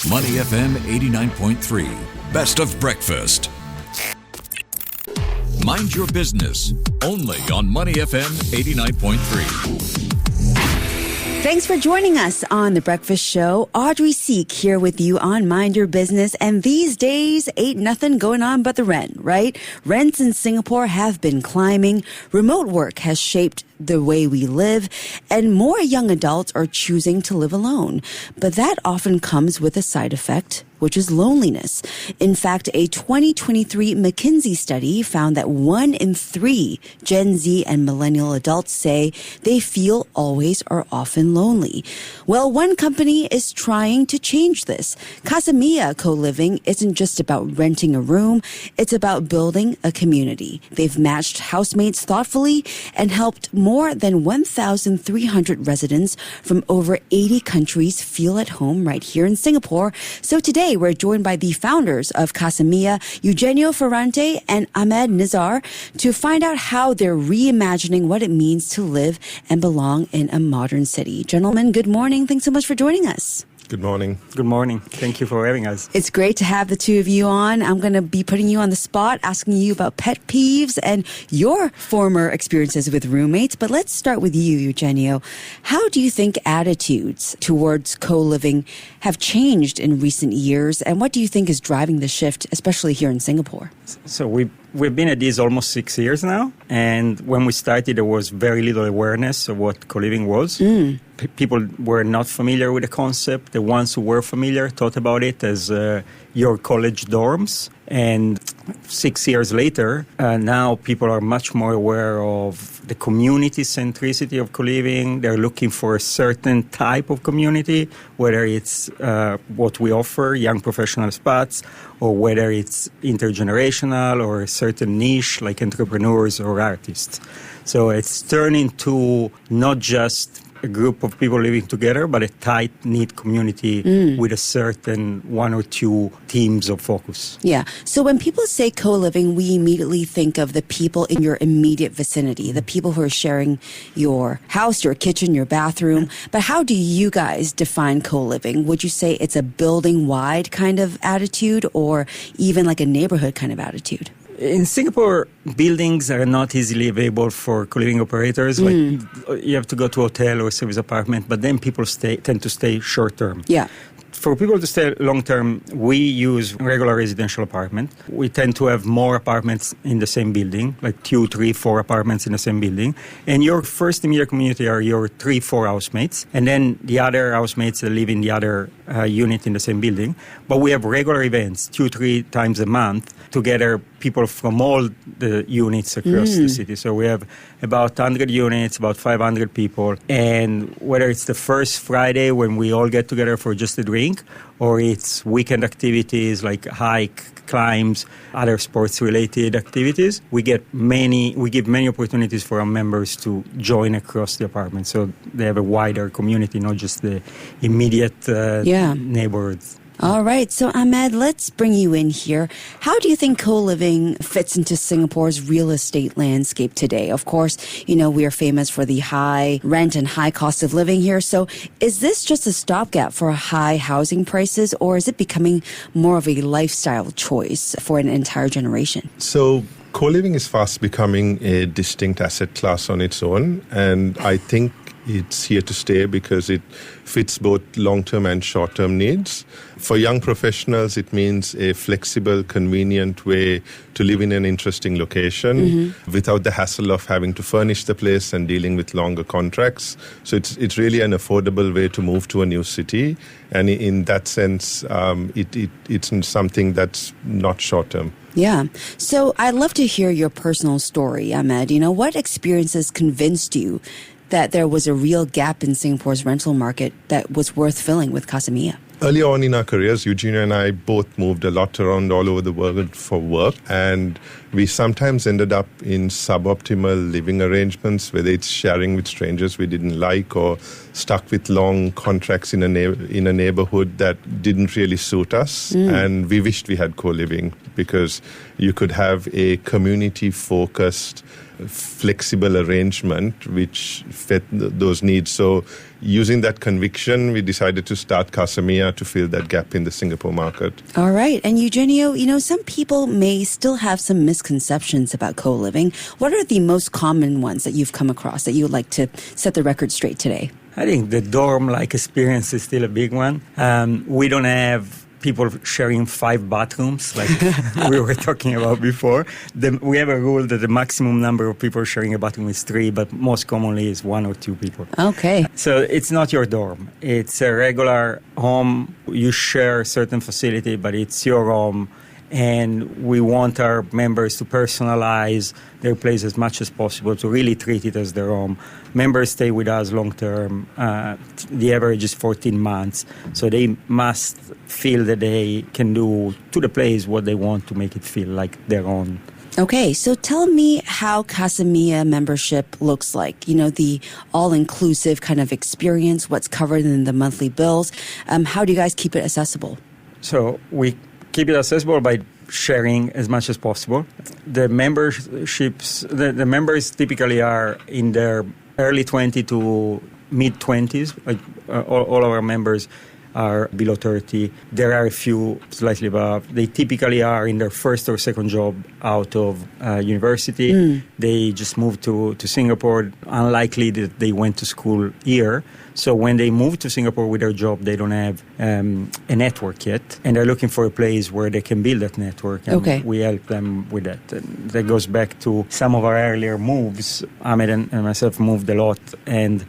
Money FM 89.3, best of breakfast. Mind your business, only on Money FM 89.3. Thanks for joining us on The Breakfast Show. Audrey Seek here with you on Mind Your Business. And these days, ain't nothing going on but the rent, right? Rents in Singapore have been climbing. Remote work has shaped the way we live, and more young adults are choosing to live alone. But that often comes with a side effect, which is loneliness. In fact, a 2023 McKinsey study found that 1 in 3 Gen Z and Millennial adults say they feel always or often lonely. Well, one company is trying to change this. Casa Mia Coliving isn't just about renting a room, it's about building a community. They've matched housemates thoughtfully and helped more than 1,300 residents from over 80 countries feel at home right here in Singapore. So today we're joined by the founders of Casa Mia, Eugenio Ferrante and Ahmed Nizar, to find out how they're reimagining what it means to live and belong in a modern city. Gentlemen, good morning. Thanks so much for joining us. Good morning. Good morning. Thank you for having us. It's great to have the two of you on. I'm going to be putting you on the spot, asking you about pet peeves and your former experiences with roommates. But let's start with you, Eugenio. How do you think attitudes towards co-living have changed in recent years? And what do you think is driving the shift, especially here in Singapore? So we've been at this almost 6 years now. And when we started, there was very little awareness of what co-living was. People were not familiar with the concept. The ones who were familiar thought about it as your college dorms. And 6 years later, now people are much more aware of the community centricity of co-living. They're looking for a certain type of community, whether it's what we offer, young professional spots, or whether it's intergenerational or a certain niche like entrepreneurs or artists. So it's turning to not just a group of people living together, but a tight-knit community with a certain 1 or 2 themes of focus. Yeah. So when people say co-living, we immediately think of the people in your immediate vicinity, the people who are sharing your house, your kitchen, your bathroom. But how do you guys define co-living? Would you say it's a building-wide kind of attitude or even like a neighborhood kind of attitude? In Singapore, buildings are not easily available for co-living operators. Like you have to go to a hotel or a service apartment, but then people tend to stay short-term. Yeah. For people to stay long-term, we use regular residential apartment. We tend to have more apartments in the same building, like 2, 3, 4 apartments in the same building. And your first immediate community are your 3, 4 housemates. And then the other housemates that live in the other unit in the same building. But we have regular events, 2, 3 times a month, to gather people from all the units across the city. So we have about 100 units, about 500 people. And whether it's the first Friday when we all get together for just a drink, or it's weekend activities like hike, climbs, other sports-related activities, we give many opportunities for our members to join across the apartment. So they have a wider community, not just the immediate neighborhoods. All right. So, Ahmed, let's bring you in here. How do you think co-living fits into Singapore's real estate landscape today? Of course, we are famous for the high rent and high cost of living here. So is this just a stopgap for high housing prices, or is it becoming more of a lifestyle choice for an entire generation? So co-living is fast becoming a distinct asset class on its own. And I think it's here to stay because it fits both long-term and short-term needs. For young professionals, it means a flexible, convenient way to live in an interesting location without the hassle of having to furnish the place and dealing with longer contracts. So it's really an affordable way to move to a new city. And in that sense, it's something that's not short-term. Yeah. So I'd love to hear your personal story, Ahmed. What experiences convinced you that there was a real gap in Singapore's rental market that was worth filling with Casa Mia? Early on in our careers, Eugenio and I both moved a lot around all over the world for work, and we sometimes ended up in suboptimal living arrangements, whether it's sharing with strangers we didn't like or stuck with long contracts in a neighborhood that didn't really suit us. And we wished we had co-living because you could have a community-focused flexible arrangement which fit those needs. So using that conviction, we decided to start Casa Mia to fill that gap in the Singapore market. All right. And Eugenio, some people may still have some misconceptions about co-living. What are the most common ones that you've come across that you would like to set the record straight today? I think the dorm-like experience is still a big one. We don't have people sharing 5 bathrooms like we were talking about before. We have a rule that the maximum number of people sharing a bathroom is 3, but most commonly is 1 or 2 people. Okay. So it's not your dorm. It's a regular home. You share a certain facility, but it's your home. And we want our members to personalize their place as much as possible, to really treat it as their home. Members stay with us long term. The average is 14 months. So they must feel that they can do to the place what they want to make it feel like their own. Okay, so tell me how Casa Mia membership looks like. The all-inclusive kind of experience, what's covered in the monthly bills. How do you guys keep it accessible? So we keep it accessible by sharing as much as possible. The memberships, the members typically are in their early 20s to mid-20s. Like all of our members are below 30. There are a few slightly above. They typically are in their first or second job out of university. They just moved to Singapore. Unlikely that they went to school here. So when they move to Singapore with their job, they don't have a network yet. And they're looking for a place where they can build that network. And we help them with that. And that goes back to some of our earlier moves. Ahmed and myself moved a lot. And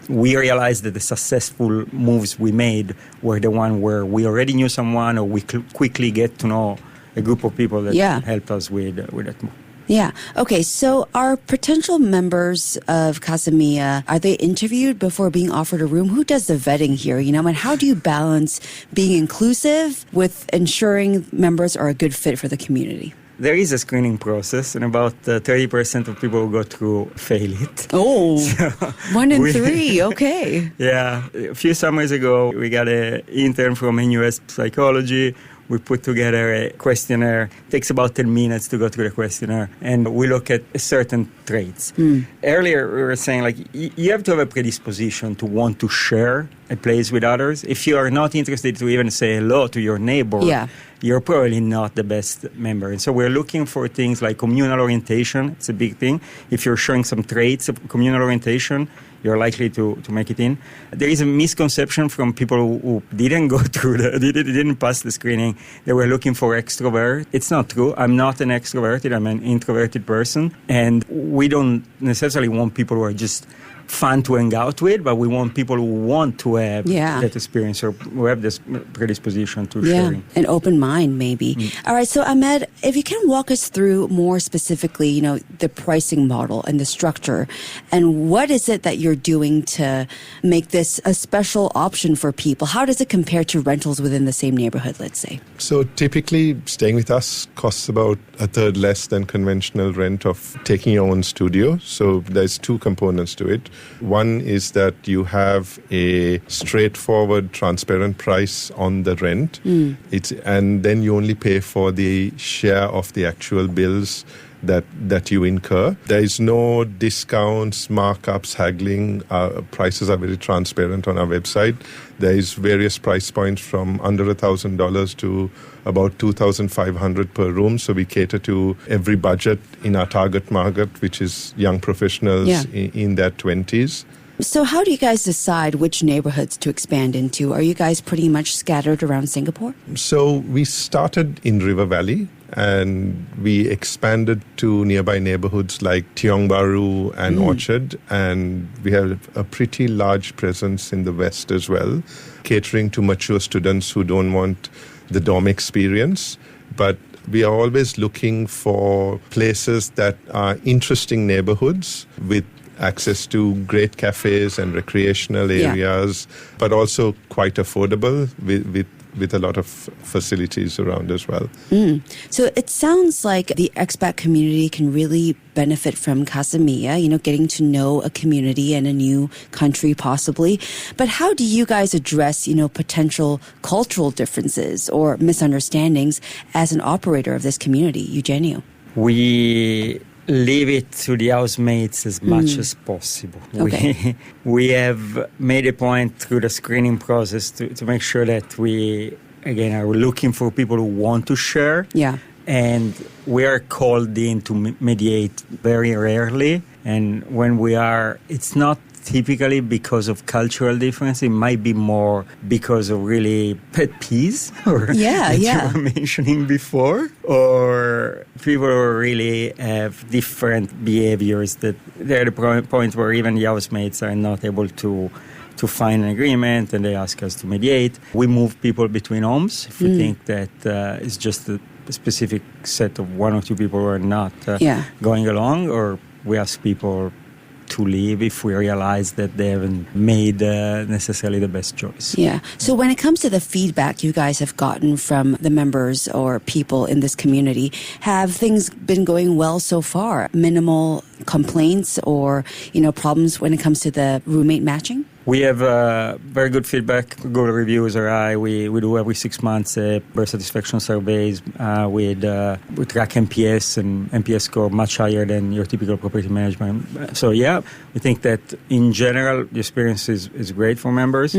we realized that the successful moves we made were the one where we already knew someone, or we quickly get to know a group of people that helped us with that move. Yeah. Okay. So are potential members of Casa Mia, are they interviewed before being offered a room? Who does the vetting here? And how do you balance being inclusive with ensuring members are a good fit for the community? There is a screening process, and about 30% of people who go through fail it. Oh, so 1 in 3, okay. Yeah, a few summers ago, we got an intern from NUS Psychology. We put together a questionnaire. It takes about 10 minutes to go through the questionnaire, and we look at certain traits. Earlier, we were saying, you have to have a predisposition to want to share a place with others. If you are not interested to even say hello to your neighbor, you're probably not the best member. And so we're looking for things like communal orientation. It's a big thing. If you're showing some traits of communal orientation, you're likely to make it in. There is a misconception from people who didn't go through didn't pass the screening. They were looking for extrovert. It's not true. I'm not an extroverted. I'm an introverted person. And we don't necessarily want people who are just fun to hang out with, but we want people who want to have that experience, or who have this predisposition to sharing. An open mind, maybe. All right, so Ahmed, if you can walk us through more specifically, the pricing model and the structure, and what is it that you're doing to make this a special option for people? How does it compare to rentals within the same neighborhood, let's say? So typically, staying with us costs about a third less than conventional rent of taking your own studio. So there's 2 components to it. One is that you have a straightforward, transparent price on the rent. And then you only pay for the share of the actual bills that you incur. There is no discounts, markups, haggling. Prices are very transparent on our website. There is various price points from under $1,000 to about $2,500 per room. So we cater to every budget in our target market, which is young professionals in their 20s. So how do you guys decide which neighborhoods to expand into? Are you guys pretty much scattered around Singapore? So we started in River Valley, and we expanded to nearby neighborhoods like Tiong Bahru and Orchard, and we have a pretty large presence in the west as well, catering to mature students who don't want the dorm experience. But we are always looking for places that are interesting neighborhoods with access to great cafes and recreational areas, but also quite affordable with a lot of facilities around as well. So it sounds like the expat community can really benefit from Casa Mia, getting to know a community and a new country possibly. But how do you guys address, potential cultural differences or misunderstandings as an operator of this community, Eugenio? We leave it to the housemates as much as possible. Okay. We have made a point through the screening process to make sure that we, again, are looking for people who want to share. Yeah. And we are called in to mediate very rarely. And when we are, it's not typically because of cultural difference. It might be more because of really pet peeves that you were mentioning before, or people who really have different behaviors that they're at the point where even the housemates are not able to find an agreement, and they ask us to mediate. We move people between homes if we think that it's just a specific set of one or two people who are not going along, or we ask people to leave if we realize that they haven't made necessarily the best choice. Yeah. So when it comes to the feedback you guys have gotten from the members or people in this community, have things been going well so far? Minimal complaints or, problems when it comes to the roommate matching? We have very good feedback. Good reviews are high. We do every 6 months per satisfaction surveys. We track NPS, and NPS score much higher than your typical property management. So we think that in general the experience is great for members.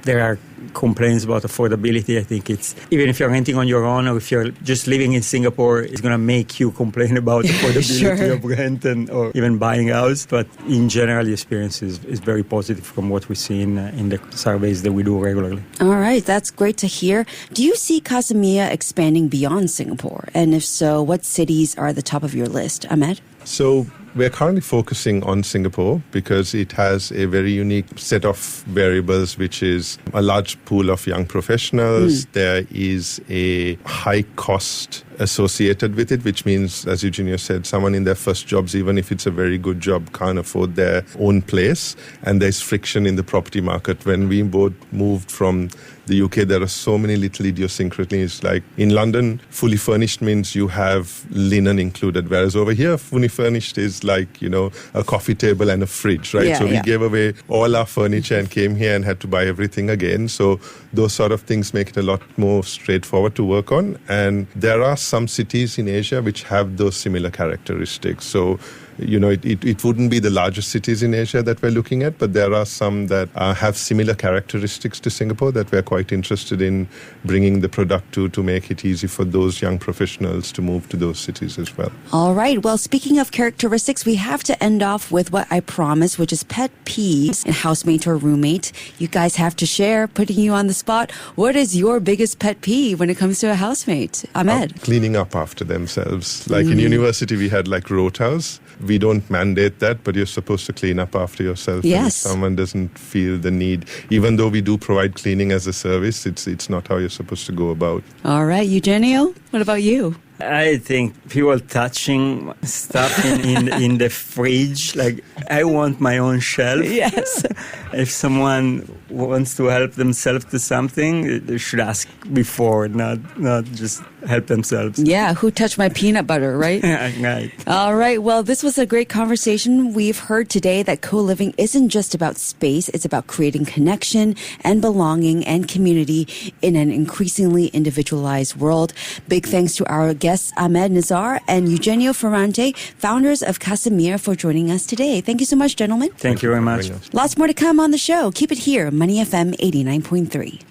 There are complaints about affordability. I think it's, even if you're renting on your own or if you're just living in Singapore, it's going to make you complain about affordability of rent or even buying a house. But in general, the experience is very positive from what we see in the surveys that we do regularly. All right, that's great to hear. Do you see Casa Mia expanding beyond Singapore? And if so, what cities are at the top of your list? Ahmed? So we're currently focusing on Singapore because it has a very unique set of variables, which is a large pool of young professionals. There is a high cost associated with it, which means, as Eugenio said, someone in their first jobs, even if it's a very good job, can't afford their own place. And there's friction in the property market. When we both moved from the UK, there are so many little idiosyncrasies. Like in London, fully furnished means you have linen included, whereas over here, fully furnished is like, a coffee table and a fridge, right? So we gave away all our furniture and came here and had to buy everything again. So those sort of things make it a lot more straightforward to work on. And there are some cities in Asia which have those similar characteristics. So, it wouldn't be the largest cities in Asia that we're looking at, but there are some that have similar characteristics to Singapore that we're quite interested in bringing the product to make it easy for those young professionals to move to those cities as well. All right. Well, speaking of characteristics, we have to end off with what I promised, which is pet peeves in housemate or roommate. You guys have to share, putting you on the spot. What is your biggest pet peeve when it comes to a housemate? Ahmed? Cleaning up after themselves. Like in university, we had like rotas. We don't mandate that, but you're supposed to clean up after yourself. Yes. And if someone doesn't feel the need, even though we do provide cleaning as a service, it's not how you're supposed to go about. All right, Eugenio, what about you? I think people touching stuff in the fridge, like I want my own shelf. Yes. If someone wants to help themselves to something, they should ask before, not just help themselves. Yeah, who touched my peanut butter, right? Right. All right, well, this was a great conversation. We've heard today that co-living isn't just about space, it's about creating connection and belonging and community in an increasingly individualized world. Big thanks to our guests, Ahmed, Nizar, and Eugenio Ferrante, founders of Casa Mia, for joining us today. Thank you so much, gentlemen. Thank you very much. Lots more to come on the show. Keep it here, Money FM 89.3.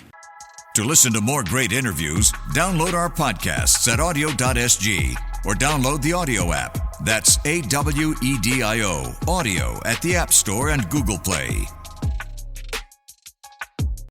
To listen to more great interviews, download our podcasts at audio.sg or download the audio app. That's AWEDIO, audio at the App Store and Google Play.